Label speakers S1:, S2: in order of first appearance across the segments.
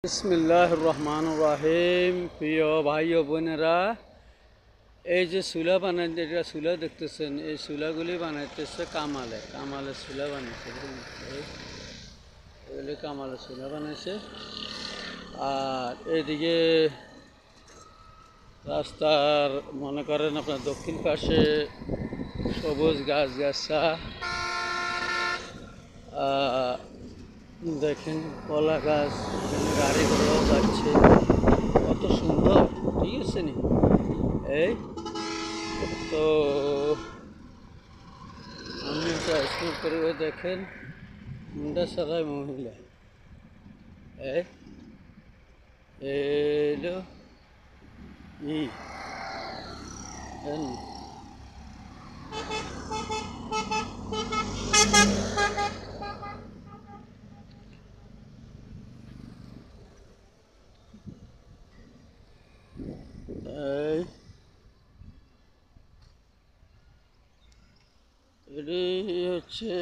S1: বিসমিল্লাহির রহমানির রহিম। প্রিয় ভাই ও বোনেরা, এই যে চুলা বানাই, যেটা চুলা দেখতেছেন, এই চুলাগুলি বানাইতেছে কামালে চুলা বানাইছে। এগুলি কামালে চুলা বানাইছে। আর এদিকে রাস্তার মনে করেন আপনার দক্ষিণ পাশে সবুজ গাছগাছা, দেখেন কলা গাছ, গাড়ি ঘোড়াও যাচ্ছে, কত সুন্দর। ঠিক আছে নি? এই তো আমি একটা স্কুল পরিবার দেখেন, মুন্ডা সারাই মহিলা। এই এলো ই এই এটি হচ্ছে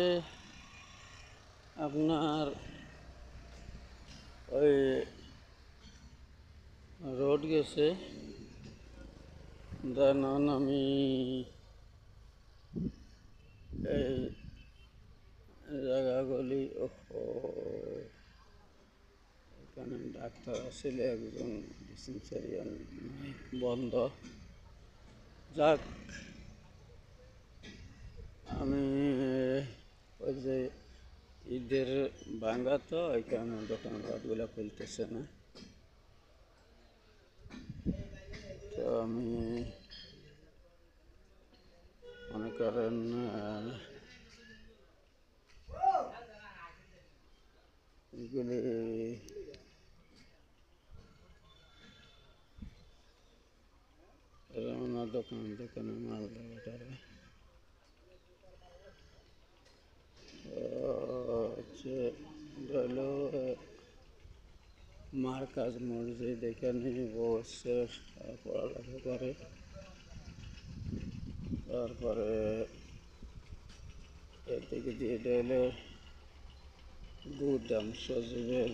S1: আপনার ওই রোড গেছে, দেন আমি এই জায়গাগুলি এখানে ডাক্তার আসলে একজন ডিসপেন্সারিয়ান বন্ধ। যাক, আমি ওই যে ঈদের ভাঙ্গা, তো এখানে দোকানপাটগুলো খুলতেছে না, তো আমি মনে করেন এগুলি দোকানে মাল দেওয়াটারে হচ্ছে হলো মার্কাজ মসজিদ। এখানে বসে পড়ালেখা করে, তারপরে এদিকে দিয়ে হলো গুদাম, সজীবের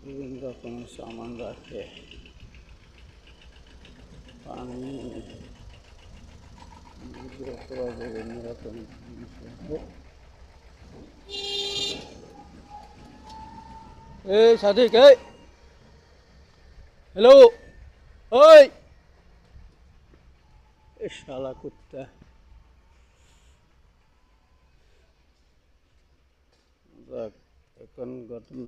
S1: বিভিন্ন রকমের সামান রাখে, পানি, বিভিন্ন রকম জিনিস রাখে। এই সাদিক, এই হ্যালো, ওই শালা কুত্তা। এখন ঘটনা